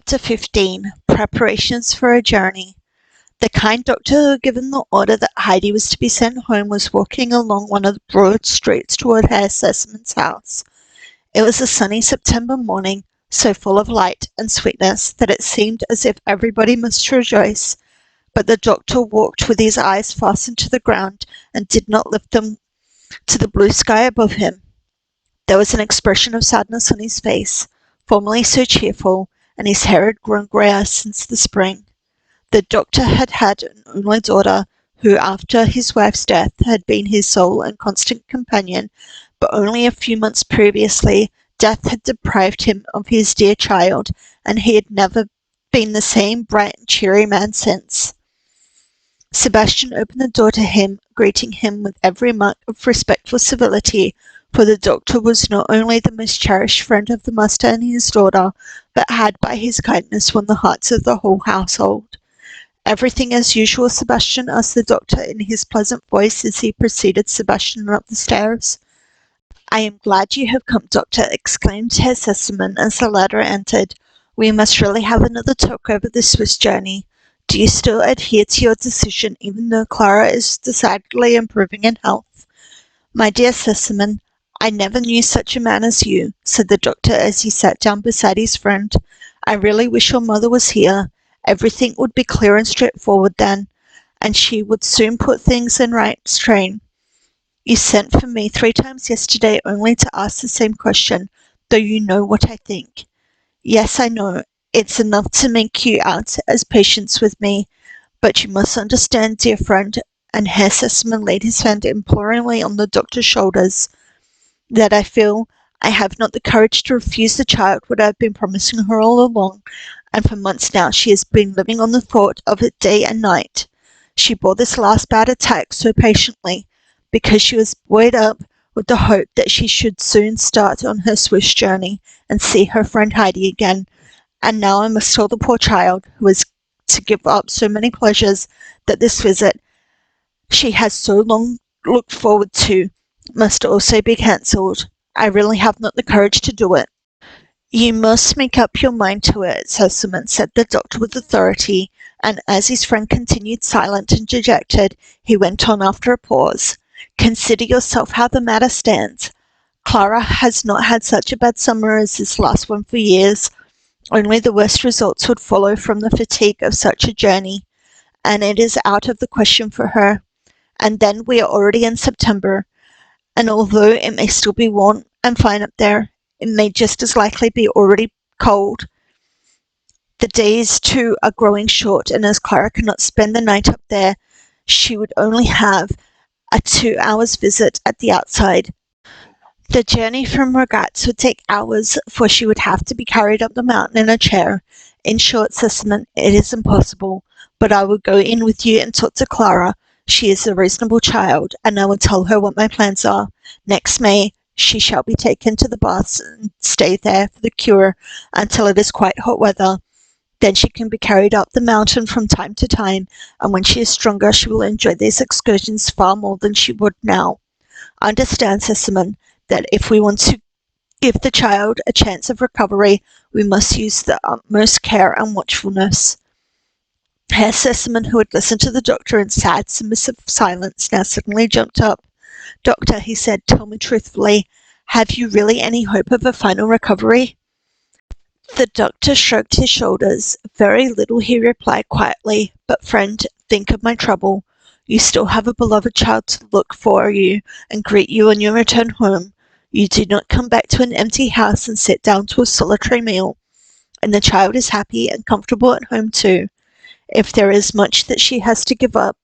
Chapter 15. Preparations for a Journey. The kind doctor who had given the order that Heidi was to be sent home was walking along one of the broad streets toward Herr Seseman's house. It was a sunny September morning, so full of light and sweetness that it seemed as if everybody must rejoice, but the doctor walked with his eyes fastened to the ground and did not lift them to the blue sky above him. There was an expression of sadness on his face, formerly so cheerful, and his hair had grown greyer since the spring. The doctor had had an only daughter, who after his wife's death had been his sole and constant companion, but only a few months previously death had deprived him of his dear child, and he had never been the same bright and cheery man since. Sebastian opened the door to him, greeting him with every mark of respectful civility, for the doctor was not only the most cherished friend of the master and his daughter, but had by his kindness won the hearts of the whole household. "Everything as usual, Sebastian?" asked the doctor in his pleasant voice as he preceded Sebastian up the stairs. "I am glad you have come, doctor," exclaimed Herr Sesemann as the latter entered. "We must really have another talk over the Swiss journey. Do you still adhere to your decision, even though Clara is decidedly improving in health?" "My dear Sesemann, I never knew such a man as you," said the doctor as he sat down beside his friend. "I really wish your mother was here. Everything would be clear and straightforward then, and she would soon put things in right train. You sent for me 3 times yesterday only to ask the same question, though you know what I think." "Yes, I know. It's enough to make you out as patience with me. But you must understand, dear friend," and Herr Sesemann laid his hand imploringly on the doctor's shoulders, "that I feel I have not the courage to refuse the child what I have been promising her all along, and for months now she has been living on the thought of it day and night. She bore this last bad attack so patiently, because she was buoyed up with the hope that she should soon start on her Swiss journey and see her friend Heidi again, and now I must tell the poor child, who is to give up so many pleasures, that this visit she has so long looked forward to must also be cancelled. I really have not the courage to do it." "You must make up your mind to it, Sesemann," said the doctor with authority, and as his friend continued silent and dejected, he went on after a pause. "Consider yourself how the matter stands. Clara has not had such a bad summer as this last one for years, only the worst results would follow from the fatigue of such a journey, and it is out of the question for her. And then we are already in September, and although it may still be warm and fine up there, it may just as likely be already cold. The days, too, are growing short, and as Clara cannot spend the night up there, she would only have a 2 hours' visit at the outside. The journey from Ragaz would take hours, for she would have to be carried up the mountain in a chair. In short, Sesemann, it is impossible, but I will go in with you and talk to Clara. She is a reasonable child, and I will tell her what my plans are. Next May she shall be taken to the baths and stay there for the cure until it is quite hot weather. Then she can be carried up the mountain from time to time, and when she is stronger she will enjoy these excursions far more than she would now. Understand, Sesemann, that if we want to give the child a chance of recovery, we must use the utmost care and watchfulness." Herr Sesemann, who had listened to the doctor in sad, submissive silence, now suddenly jumped up. "Doctor," he said, "tell me truthfully, have you really any hope of a final recovery?" The doctor shrugged his shoulders. "Very little," he replied quietly, "but friend, think of my trouble. You still have a beloved child to look for you and greet you on your return home. You do not come back to an empty house and sit down to a solitary meal. And the child is happy and comfortable at home too. If there is much that she has to give up,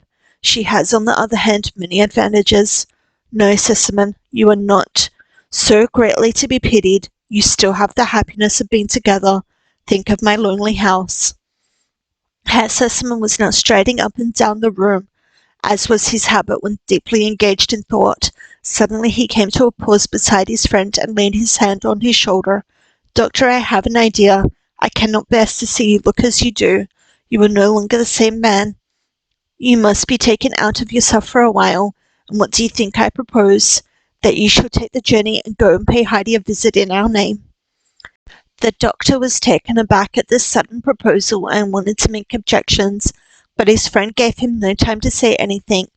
she has on the other hand many advantages. No, Sesemann, you are not so greatly to be pitied. You still have the happiness of being together. Think of my lonely house." Herr Sesemann was now striding up and down the room, as was his habit when deeply engaged in thought. Suddenly he came to a pause beside his friend and laid his hand on his shoulder. "Doctor, I have an idea. I cannot bear to see you look as you do. You are no longer the same man. You must be taken out of yourself for a while, and what do you think I propose? That you shall take the journey and go and pay Heidi a visit in our name." The doctor was taken aback at this sudden proposal and wanted to make objections, but his friend gave him no time to say anything.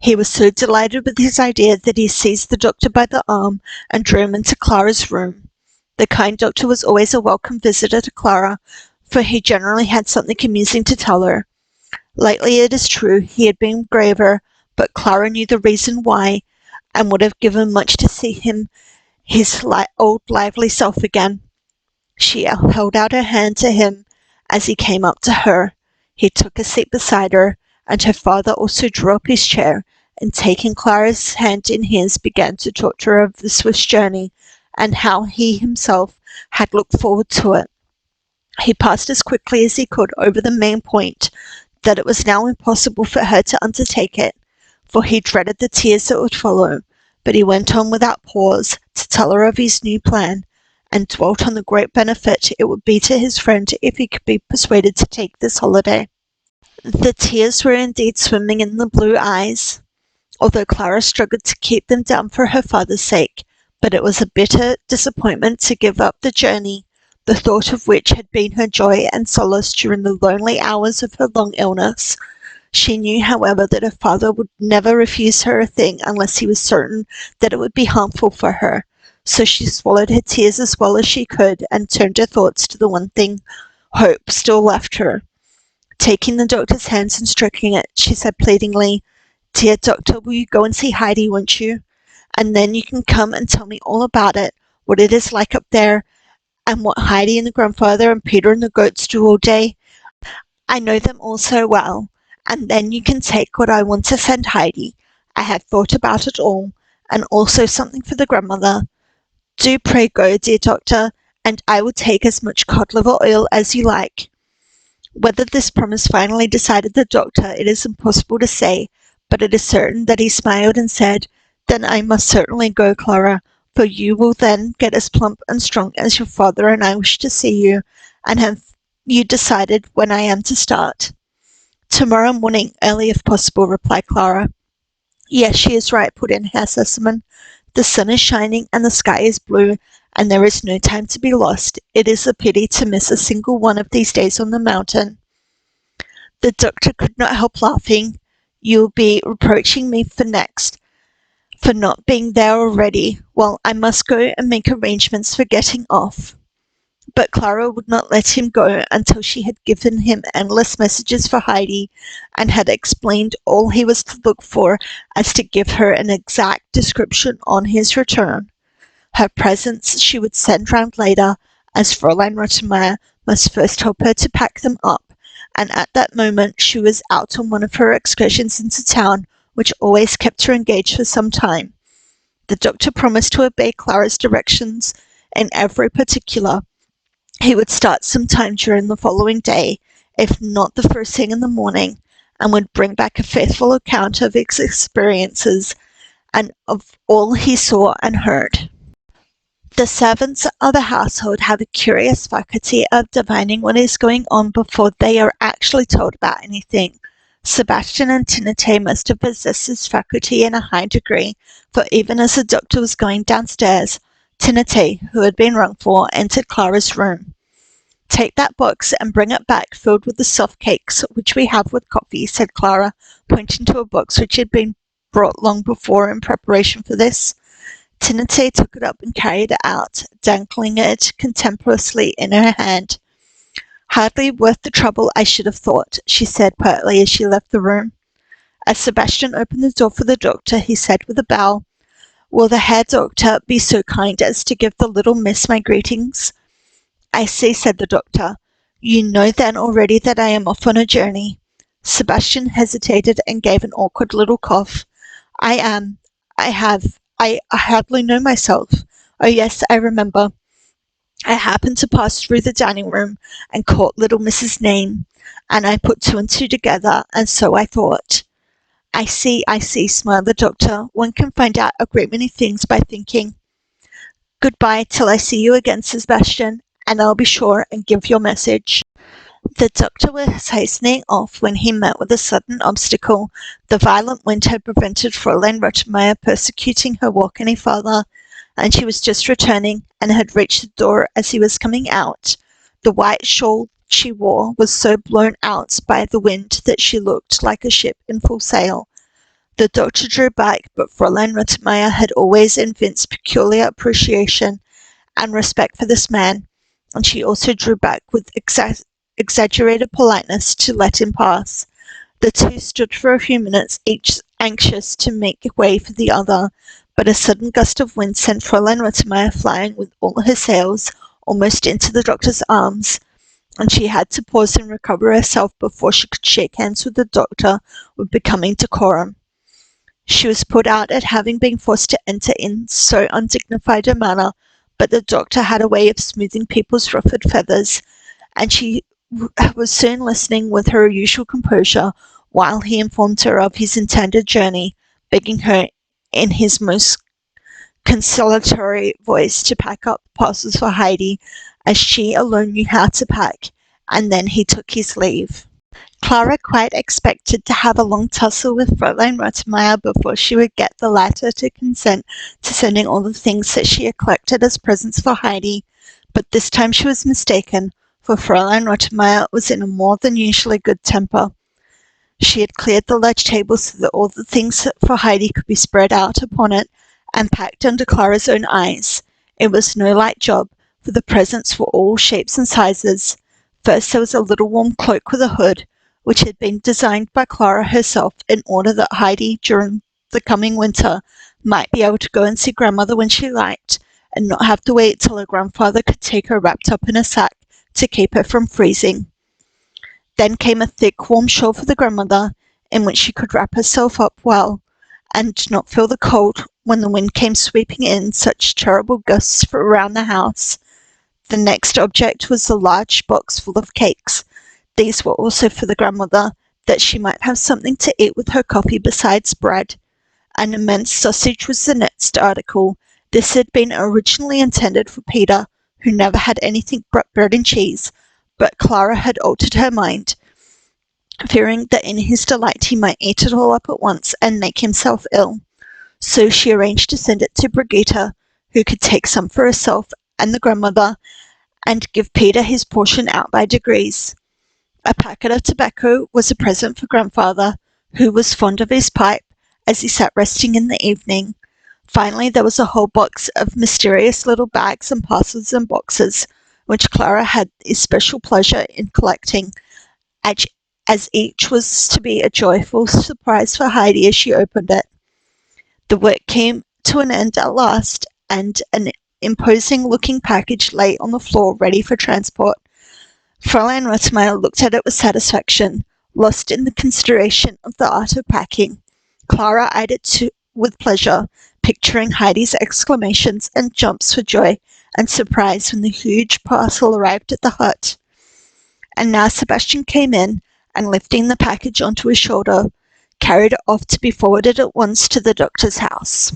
He was so delighted with his idea that he seized the doctor by the arm and drew him into Clara's room. The kind doctor was always a welcome visitor to Clara, for he generally had something amusing to tell her. Lately, it is true, he had been graver, but Clara knew the reason why, and would have given much to see him his old lively self again. She held out her hand to him as he came up to her. He took a seat beside her, and her father also drew up his chair, and taking Clara's hand in his, began to talk to her of the Swiss journey, and how he himself had looked forward to it. He passed as quickly as he could over the main point, that it was now impossible for her to undertake it, for he dreaded the tears that would follow, but he went on without pause to tell her of his new plan, and dwelt on the great benefit it would be to his friend if he could be persuaded to take this holiday. The tears were indeed swimming in the blue eyes, although Clara struggled to keep them down for her father's sake, but it was a bitter disappointment to give up the journey, the thought of which had been her joy and solace during the lonely hours of her long illness. She knew, however, that her father would never refuse her a thing unless he was certain that it would be harmful for her, so she swallowed her tears as well as she could, and turned her thoughts to the one thing hope still left her. Taking the doctor's hands and stroking it, she said pleadingly, "Dear doctor, will you go and see Heidi, won't you? And then you can come and tell me all about it, what it is like up there, and what Heidi and the grandfather and Peter and the goats do all day. I know them all so well. And then you can take what I want to send Heidi. I have thought about it all, and also something for the grandmother. Do pray go, dear doctor, and I will take as much cod liver oil as you like." Whether this promise finally decided the doctor, it is impossible to say, but it is certain that he smiled and said, "Then I must certainly go, Clara, for you will then get as plump and strong as your father and I wish to see you, and have you decided when I am to start?" "Tomorrow morning, early if possible," replied Clara. "Yes, she is right," put in Herr Sesemann. "The sun is shining and the sky is blue, and there is no time to be lost. It is a pity to miss a single one of these days on the mountain." The doctor could not help laughing. "You will be reproaching me for not being there already. Well, I must go and make arrangements for getting off." But Clara would not let him go until she had given him endless messages for Heidi, and had explained all he was to look for, as to give her an exact description on his return. Her presents she would send round later, as Fräulein Rottenmeier must first help her to pack them up, and at that moment she was out on one of her excursions into town, which always kept her engaged for some time. The doctor promised to obey Clara's directions in every particular. He would start some time during the following day, if not the first thing in the morning, and would bring back a faithful account of his experiences and of all he saw and heard. The servants of the household have a curious faculty of divining what is going on before they are actually told about anything. Sebastian and Tinete must have possessed this faculty in a high degree, for even as the doctor was going downstairs, Tinete, who had been rung for, entered Clara's room. "Take that box and bring it back filled with the soft cakes which we have with coffee," said Clara, pointing to a box which had been brought long before in preparation for this. Tinete took it up and carried it out, dangling it contemptuously in her hand. "Hardly worth the trouble, I should have thought," she said pertly as she left the room. As Sebastian opened the door for the doctor, he said with a bow, "Will the Herr Doctor be so kind as to give the little miss my greetings?" "I see," said the doctor. "You know then already that I am off on a journey." Sebastian hesitated and gave an awkward little cough. I hardly know myself. Oh yes, I remember. I happened to pass through the dining room and caught little Miss's name, and I put two and two together, and so I thought." I see, smiled the doctor. "One can find out a great many things by thinking. Goodbye till I see you again, Sebastian, and I'll be sure and give your message." The doctor was hastening off when he met with a sudden obstacle. The violent wind had prevented Fräulein Rottenmeier persecuting her walk any farther, and she was just returning and had reached the door as he was coming out. The white shawl she wore was so blown out by the wind that she looked like a ship in full sail. The doctor drew back, but Fräulein Rottenmeier had always evinced peculiar appreciation and respect for this man, and she also drew back with exaggerated politeness to let him pass. The two stood for a few minutes, each anxious to make way for the other, but a sudden gust of wind sent Fräulein Rottenmeier flying with all her sails almost into the doctor's arms, and she had to pause and recover herself before she could shake hands with the doctor with becoming decorum. She was put out at having been forced to enter in so undignified a manner, but the doctor had a way of smoothing people's ruffled feathers, and she was soon listening with her usual composure while he informed her of his intended journey, begging her in his most conciliatory voice to pack up parcels for Heidi, as she alone knew how to pack, and then he took his leave. Clara quite expected to have a long tussle with Fräulein Rottenmeier before she would get the latter to consent to sending all the things that she had collected as presents for Heidi, but this time she was mistaken, for Fräulein Rottenmeier was in a more than usually good temper. She had cleared the large table so that all the things for Heidi could be spread out upon it, and packed under Clara's own eyes. It was no light job, for the presents were all shapes and sizes. First there was a little warm cloak with a hood, which had been designed by Clara herself in order that Heidi, during the coming winter, might be able to go and see grandmother when she liked, and not have to wait till her grandfather could take her wrapped up in a sack to keep her from freezing. Then came a thick, warm shawl for the grandmother, in which she could wrap herself up well, and not feel the cold when the wind came sweeping in such terrible gusts around the house. The next object was a large box full of cakes. These were also for the grandmother, that she might have something to eat with her coffee besides bread. An immense sausage was the next article. This had been originally intended for Peter, who never had anything but bread and cheese, but Clara had altered her mind, fearing that in his delight he might eat it all up at once and make himself ill. So she arranged to send it to Brigitta, who could take some for herself and the grandmother, and give Peter his portion out by degrees. A packet of tobacco was a present for grandfather, who was fond of his pipe, as he sat resting in the evening. Finally, there was a whole box of mysterious little bags and parcels and boxes, which Clara had especial pleasure in collecting, as each was to be a joyful surprise for Heidi as she opened it. The work came to an end at last, and an imposing-looking package lay on the floor ready for transport. Fräulein Rottenmeier looked at it with satisfaction, lost in the consideration of the art of packing. Clara eyed it with pleasure, picturing Heidi's exclamations and jumps for joy and surprise when the huge parcel arrived at the hut. And now Sebastian came in, and lifting the package onto his shoulder, carried it off to be forwarded at once to the doctor's house.